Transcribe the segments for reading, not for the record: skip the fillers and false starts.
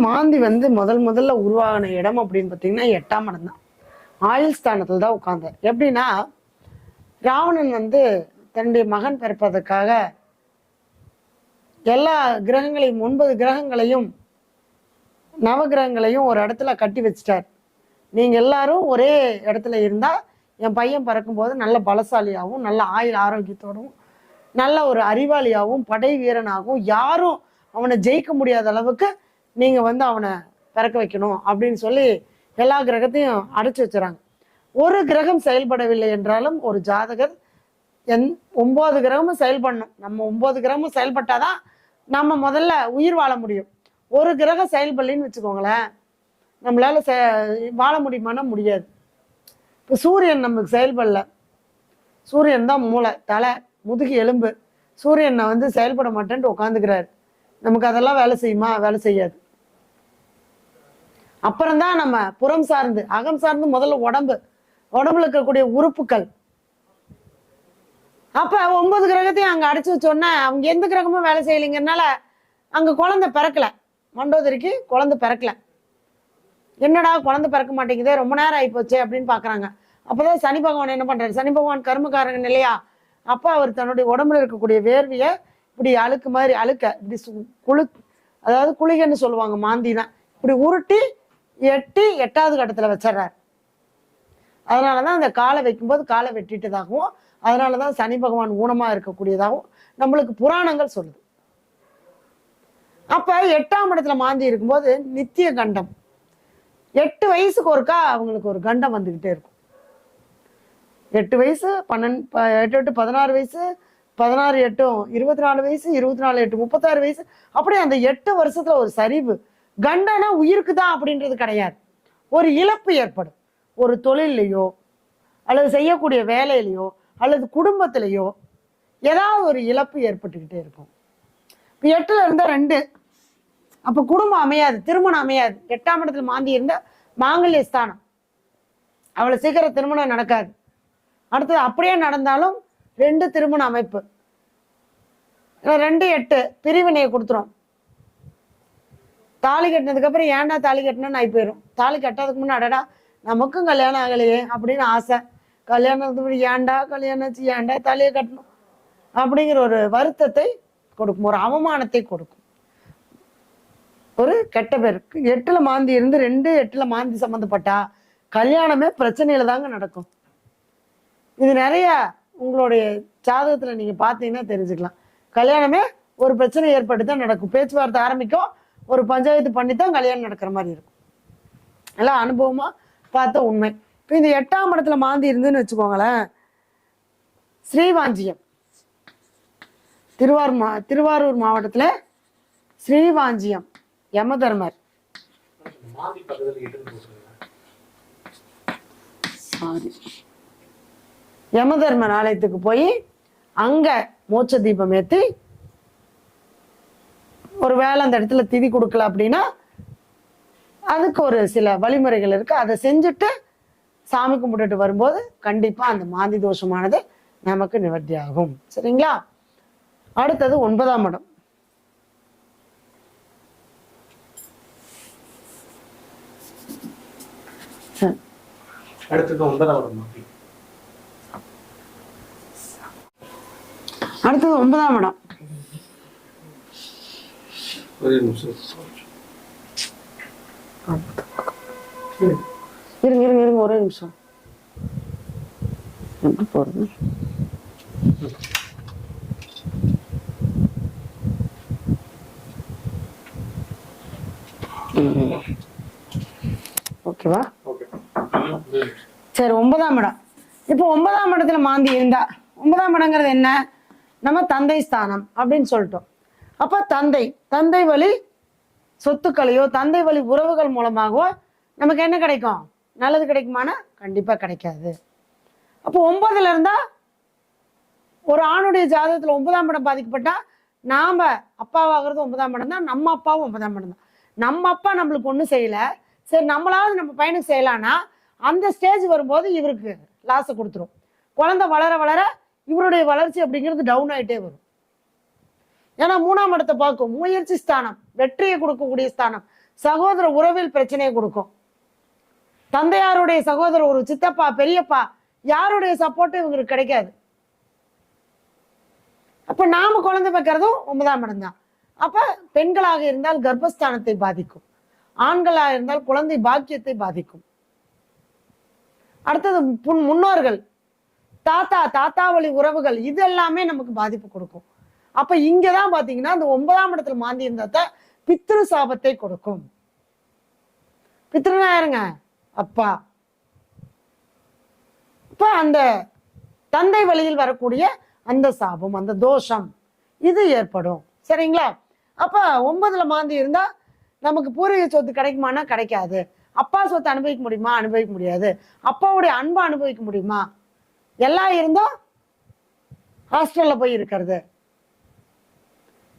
மாந்தி வந்து முதல்ல உருவாகின இடம் அப்படின்னு பார்த்தீங்கன்னா 8ஆம் இடம் தான். ஆயுள் ஸ்தானத்துல தான் உட்கார்ந்தார். எப்படின்னா ராவணன் வந்து தன்னுடைய மகன் பிறப்பதற்காக எல்லா கிரகங்களையும் 9 கிரகங்களையும் நவகிரகங்களையும் ஒரு இடத்துல கட்டி வச்சிட்டார். நீங்க எல்லாரும் ஒரே இடத்துல இருந்தா என் பையன் பிறக்கும்போது நல்ல பலசாலியாகவும் நல்ல ஆயுள் ஆரோக்கியத்தோடும் நல்ல ஒரு அறிவாளியாகவும் படை வீரனாகவும் யாரும் அவனை ஜெயிக்க முடியாத அளவுக்கு நீங்க வந்து அவனை பிறக்க வைக்கணும் அப்படின்னு சொல்லி எல்லா கிரகத்தையும் அடைச்சு வச்சுறாங்க. ஒரு கிரகம் செயல்படவில்லை என்றாலும் ஒரு ஜாதகர் 9 கிரகமும் செயல்படணும். நம்ம 9 கிரகமும் செயல்பட்டாதான் நம்ம முதல்ல உயிர் வாழ முடியும். ஒரு கிரகம் செயல்படலின்னு வச்சுக்கோங்களேன், நம்மளால வாழ முடியுமானா முடியாது. இப்போ சூரியன் நமக்கு செயல்படல, சூரியன் தான் மூளை, தலை, முதுகு, எலும்பு. சூரியனை வந்து செயல்பட மாட்டேன்ட்டு உட்காந்துக்கிறாரு. நமக்கு அதெல்லாம் வேலை செய்யுமா? வேலை செய்யாது. அப்புறம்தான் நம்ம புறம் சார்ந்து அகம் சார்ந்து முதல்ல உடம்புல இருக்கக்கூடிய உறுப்புகள். அப்ப 9 கிரகத்தையும் அங்க அடைச்சு வச்சோன்னா அவங்க எந்த கிரகமும் வேலை செய்யலைங்கிறதுனால அங்க குழந்தை பிறக்கல. மண்டோதரிக்கு குழந்தை பிறக்கல. என்னடா குழந்தை பிறக்க மாட்டேங்குதே, ரொம்ப நேரம் ஆகி போச்சு அப்படின்னு பாக்குறாங்க. அப்பதான் சனி பகவான் என்ன பண்றாரு? சனி பகவான் கர்மக்காரங்க இல்லையா? அப்ப அவர் தன்னுடைய உடம்புல இருக்கக்கூடிய வேர்வையை இப்படி அழுக்கு மாதிரி இப்படி அதாவது குளிகன்னு சொல்லுவாங்க, மாந்தினா இப்படி உருட்டி எட்டி 8வது கட்டத்துல வச்சிடறாரு. அதனாலதான் அந்த காலை வைக்கும்போது காலை வெட்டிட்டதாகவும் அதனாலதான் சனி பகவான் ஊனமா இருக்கக்கூடியதாகவும் நம்மளுக்கு புராணங்கள் சொல்லுது. அப்ப 8ஆம் இடத்துல மாந்தி இருக்கும்போது நித்திய கண்டம். 8 வயசுக்கு ஒருக்கா அவங்களுக்கு ஒரு கண்டம் வந்துகிட்டே இருக்கும். 8 வயசு 8 16 வயசு 16 8 24 வயசு 24 8 36 வயசு அப்படியே அந்த 8 வருஷத்துல ஒரு சரிவு. கண்டனா உயிருக்கு தான் அப்படின்றது கிடையாது. ஒரு இழப்பு ஏற்படும். ஒரு தொழிலையோ அல்லது செய்யக்கூடிய வேலையிலையோ அல்லது குடும்பத்திலையோ ஏதாவது ஒரு இழப்பு ஏற்பட்டுக்கிட்டே இருக்கும். இப்போ 8ல இருந்தா 2, அப்போ குடும்பம் அமையாது, திருமணம் அமையாது. 8ஆம் இடத்துல மாந்தி இருந்தா மாங்கல்ய ஸ்தானம், அவ்வளவு சீக்கிரம் திருமணம் நடக்காது. அடுத்தது அப்படியே நடந்தாலும் 2 திருமண அமைப்பு. 2 8 பிரிவினையை கொடுத்துரும். தாலி கட்டினதுக்கு அப்புறம் ஏன்டா தாலி கட்டினு ஆகி போயிடும். தாலி கட்டாததுக்கு முன்னாடா நமக்கும் கல்யாணம் ஆகலையே அப்படின்னு ஆசை. கல்யாணத்துக்கு ஏன்டா கல்யாணம் ஏன்டா தாலியை கட்டணும் அப்படிங்கிற ஒரு வருத்தத்தை கொடுக்கும், ஒரு அவமானத்தை கொடுக்கும், ஒரு கெட்ட பேருக்கு. 8ல மாந்தி இருந்து 2 8ல மாந்தி சம்மந்தப்பட்டா கல்யாணமே பிரச்சனையில தாங்க நடக்கும். இது நிறைய உங்களுடைய ஜாதகத்துல நீங்க பார்த்தீங்கன்னா தெரிஞ்சுக்கலாம். கல்யாணமே ஒரு பிரச்சனை ஏற்பட்டு தான் நடக்கும். பேச்சுவார்த்தை ஆரம்பிக்கும், ஒரு பஞ்சாயத்து பண்ணி தான் கல்யாணம் நடக்கிற மாதிரி இருக்கும். எல்லாம் அனுபவமா பார்த்த உண்மை. இப்போ இந்த 8ஆம் இடத்துல மாந்தி இருந்துன்னு வச்சுக்கோங்களேன், ஸ்ரீவாஞ்சியம், திருவாரூர் மாவட்டத்துல ஸ்ரீவாஞ்சியம் யமதர்மர் யமதர்மர் ஆலயத்துக்கு போய் அங்க மோட்ச தீபம் ஏத்தி ஒரு வேலை அந்த இடத்துல திதி கொடுக்கல அப்படின்னா அதுக்கு ஒரு சில வழிமுறைகள் இருக்கு. அதை செஞ்சுட்டு சாமி கும்பிட்டுட்டு வரும்போது கண்டிப்பா அந்த மாந்தி தோஷமானது நமக்கு நிவர்த்தி ஆகும். சரிங்களா? அடுத்தது 9ஆம் இடம். அடுத்தது 9ஆம் இடம். இருங்க ஒரே நிமிஷம். எப்படி போறது? ஓகேவா? சரி, 9ஆம் இடம். இப்போ 9ஆம் இடத்துல மாந்தி இருந்தா, 9ஆம் இடங்கிறது என்ன? நம்ம தந்தை ஸ்தானம் அப்படின்னு சொல்லிட்டோம். அப்ப தந்தை வழி சொத்துக்களையோ தந்தை வழி உறவுகள் மூலமாகவோ நமக்கு என்ன கிடைக்கும்? நல்லது கிடைக்குமானா கண்டிப்பா கிடைக்காது. அப்போ 9ல இருந்தா ஒரு ஆணுடைய ஜாதகத்துல 9ஆம் இடம் பாதிக்கப்பட்டா நாம அப்பாவாகிறது 9ஆம் இடம் தான், நம்ம அப்பாவும் 9ஆம் இடம் தான். நம்ம அப்பா நம்மளுக்கு ஒண்ணும் செய்யல, சரி நம்மளாவது நம்ம பையனுக்கு செய்யலாம்னா அந்த ஸ்டேஜ் வரும்போது இவருக்கு லாஸை கொடுத்துரும். குழந்தை வளர வளர இவருடைய வளர்ச்சி அப்படிங்கிறது டவுன் ஆயிட்டே வரும். ஏன்னா 3ஆம் இடத்தை பார்க்கும், முயற்சி ஸ்தானம், வெற்றியை கொடுக்கக்கூடிய ஸ்தானம். சகோதர உறவில் பிரச்சனையை கொடுக்கும். தந்தையாருடைய சகோதரர், ஒரு சித்தப்பா பெரியப்பா, யாருடைய சப்போர்ட்டும் இவங்களுக்கு கிடைக்காது. அப்ப நாம குழந்தை வைக்கிறதும் 9ஆம் இடம் தான். அப்ப பெண்களாக இருந்தால் கர்ப்பஸ்தானத்தை பாதிக்கும், ஆண்களாக இருந்தால் குழந்தை பாக்கியத்தை பாதிக்கும். அடுத்தது முன்னோர்கள், தாத்தா வழி உறவுகள், இது எல்லாமே நமக்கு பாதிப்பு கொடுக்கும். அப்ப இங்கதான் பாத்தீங்கன்னா அந்த 9ஆம் இடத்துல மாந்தி இருந்தா பித்ரு சாபத்தை கொடுக்கும். பித்ருனா யாருங்க? அப்பா. இப்ப அந்த தந்தை வழியில் வரக்கூடிய அந்த சாபம், அந்த தோஷம் இது ஏற்படும். சரிங்களா? அப்ப 9ல மாந்தி இருந்தா நமக்கு பூர்வீக சொத்து கிடைக்குமானா கிடைக்காது. அப்பா சொத்து அனுபவிக்க முடியுமா? அனுபவிக்க முடியாது. அப்பாவுடைய அன்பை அனுபவிக்க முடியுமா? எல்லாம் இருந்தும் ஹாஸ்டல்ல போய் இருக்கிறது.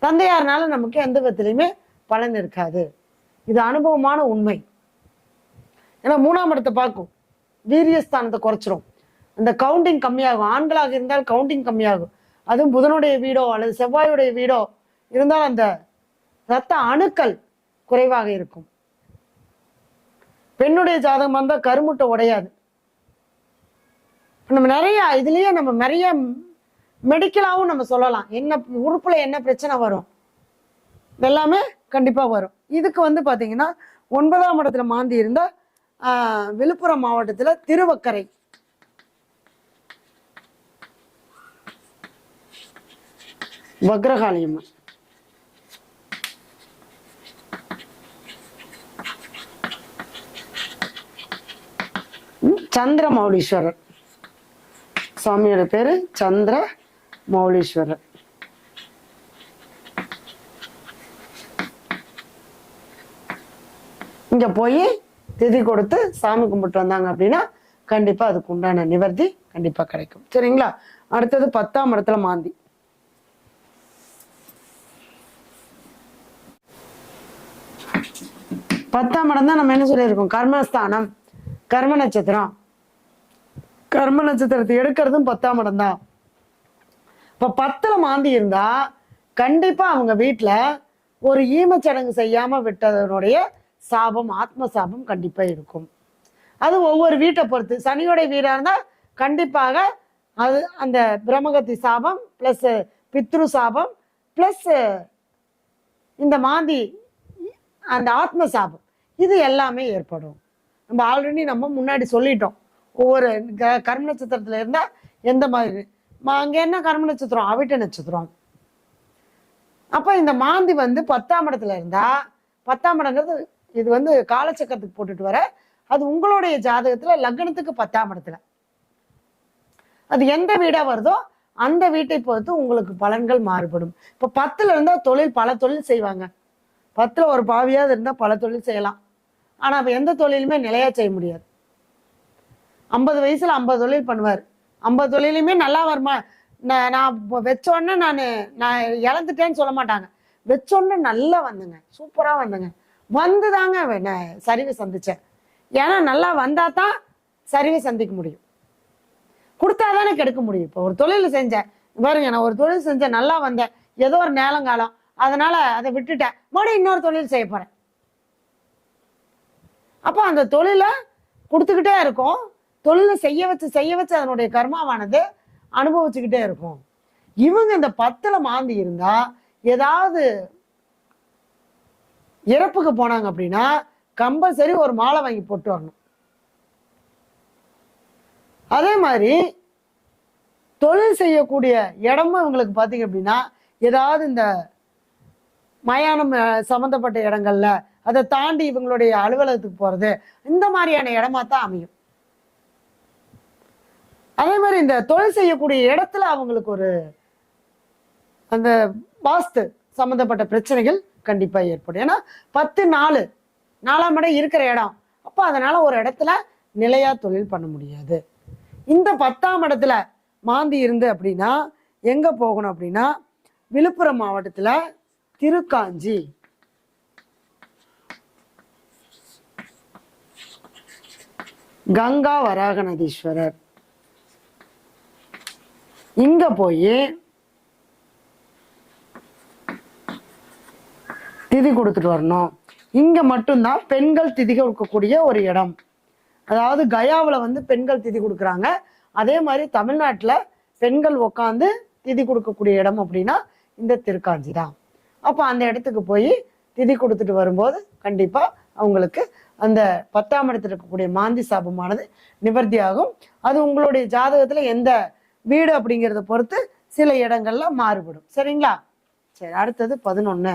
தந்தையார்னால நமக்கு எந்த விதத்திலையுமே பலன் இருக்காது. இது அனுபவமான உண்மை. ஏன்னா 3ஆம் இடத்தை பார்க்கும், வீரியஸ்தானத்தை குறைச்சிரும், அந்த கவுண்டிங் கம்மியாகும். ஆண்களாக இருந்தால் கவுண்டிங் கம்மியாகும். அதுவும் புதனுடைய வீடோ அல்லது செவ்வாயுடைய வீடோ இருந்தால் அந்த இரத்த அணுக்கள் குறைவாக இருக்கும். பெண்ணுடைய ஜாதகம் இருந்தால் கருமுட்டை உடையாது. நம்ம நிறைய இதுலயே நம்ம நிறைய மெடிக்கலாவும் நம்ம சொல்லலாம். என்ன உறுப்புல என்ன பிரச்சனை வரும், இதெல்லாமே கண்டிப்பா வரும். இதுக்கு பாத்தீங்கன்னா 9ஆம் இடத்துல மாந்தி இருந்தா விழுப்புரம் மாவட்டத்துல திருவக்கரை வக்ரகாளியம்மன், சந்திர மௌலீஸ்வரர் சுவாமியோட பேரு சந்திர மௌலீஸ்வரர். இங்க போய் திதி கொடுத்து சாமி கும்பிட்டு வந்தாங்க அப்படின்னா கண்டிப்பா அதுக்கு உண்டான நிவர்த்தி கண்டிப்பா கிடைக்கும். சரிங்களா? அடுத்தது 10ஆம் இடத்துல மாந்தி. 10ஆம் இடம் தான் நம்ம என்ன சொல்லியிருக்கோம், கர்மஸ்தானம், கர்ம நட்சத்திரம். கர்ம நட்சத்திரத்தை எடுக்கிறதும் 10ஆம் இடம் தான். இப்ப 10ல மாந்தி இருந்தா கண்டிப்பா அவங்க வீட்டுல ஒரு ஈமச்சடங்கு செய்யாம விட்டதனுடைய சாபம், ஆத்ம சாபம் கண்டிப்பா இருக்கும். அது ஒவ்வொரு வீட்டை பொறுத்து. சனியோடைய வீடா இருந்தா கண்டிப்பாக அது அந்த பிரம்மகத்தி சாபம் பிளஸ் பித்ரு சாபம் பிளஸ் இந்த மாந்தி அந்த ஆத்ம சாபம் இது எல்லாமே ஏற்படும். நம்ம ஆல்ரெடி நம்ம முன்னாடி சொல்லிட்டோம். ஒவ்வொரு கர்ம நட்சத்திரத்துல இருந்தா எந்த மாதிரி. அங்க என்ன கர்ம நட்சத்திரம்? அவிட்ட நட்சத்திரம். அப்ப இந்த மாந்தி 10ஆம் இடத்துல இருந்தா, 10ஆம் இடங்கிறது இது காலச்சக்கரத்துக்கு போட்டுட்டு வர, அது உங்களுடைய ஜாதகத்துல லக்னத்துக்கு 10ஆம் இடத்துல அது எந்த வீடா வருதோ அந்த வீட்டை பொறுத்து உங்களுக்கு பலன்கள் மாறுபடும். இப்ப 10ல இருந்தா பல தொழில் செய்வாங்க. 10ல ஒரு பாவியாவது இருந்தா பல தொழில் செய்யலாம். ஆனா அப்ப எந்த தொழிலுமே நிலையா செய்ய முடியாது. 50 வயசுல 50 தொழில் பண்ணுவார். 50 தொழிலுமே நல்லா வருமா? நான் வச்சோடனே நான் இழந்துட்டேன்னு சொல்ல மாட்டாங்க. வச்சோடனே நல்லா வந்தேங்க, சூப்பரா வந்தேங்க, வந்துதாங்க சரிவை சந்திச்சேன். ஏன்னா நல்லா வந்தா தான் சரிவை சந்திக்க முடியும், கொடுத்தாதானே கெடுக்க முடியும். இப்போ ஒரு தொழில் செஞ்சேன் பாருங்க, நான் ஒரு தொழில் செஞ்சேன், நல்லா வந்தேன், ஏதோ ஒரு நேலங்காலம், அதனால அதை விட்டுட்டேன், மறுபடியும் இன்னொரு தொழில் செய்ய போறேன். அப்போ அந்த தொழிலை கொடுத்துக்கிட்டே இருக்கும். தொழிலை செய்ய வச்சு அதனுடைய கர்மாவானது அனுபவிச்சுக்கிட்டே இருக்கும். இவங்க இந்த 10ல மாந்தி இருந்தா ஏதாவது இறப்புக்கு போனாங்க அப்படின்னா கம்பல்சரி ஒரு மாலை வாங்கி போட்டு வரணும். அதே மாதிரி தொழில் செய்யக்கூடிய இடமும் இவங்களுக்கு பார்த்தீங்க அப்படின்னா ஏதாவது இந்த மயானம் சம்பந்தப்பட்ட இடங்கள்ல, அதை தாண்டி இவங்களுடைய அலுவலகத்துக்கு போறது, இந்த மாதிரியான இடமா தான் அமையும். அதே மாதிரி இந்த தொழில் செய்யக்கூடிய இடத்துல அவங்களுக்கு ஒரு அந்த வாஸ்து சம்பந்தப்பட்ட பிரச்சனைகள் கண்டிப்பா ஏற்படும். ஏன்னா 10-4 இடம் இருக்கிற இடம். அப்ப அதனால ஒரு இடத்துல நிலையா தொழில் பண்ண முடியாது. இந்த 10ஆம் இடத்துல மாந்தி இருந்து அப்படின்னா எங்க போகணும் அப்படின்னா விழுப்புரம் மாவட்டத்துல திருக்காஞ்சி, கங்கா வராகநதீஸ்வரர், இங்க போய் திதி கொடுத்துட்டு வரணும். இங்க மட்டும்தான் பெண்கள் திதி கொடுக்கக்கூடிய ஒரு இடம். அதாவது கயாவில் வந்து பெண்கள் திதி கொடுக்குறாங்க. அதே மாதிரி தமிழ்நாட்டில் பெண்கள் உட்காந்து திதி கொடுக்கக்கூடிய இடம் அப்படின்னா இந்த திருக்காஞ்சி தான். அப்போ அந்த இடத்துக்கு போய் திதி கொடுத்துட்டு வரும்போது கண்டிப்பாக அவங்களுக்கு அந்த 10ஆம் இடத்துல இருக்கக்கூடிய மாந்தி சாபமானது நிவர்த்தி ஆகும். அது உங்களுடைய ஜாதகத்தில் எந்த வீடு அப்படிங்கிறத பொறுத்து சில இடங்கள்ல மாறுபடும். சரிங்களா? சரி, அடுத்தது 11.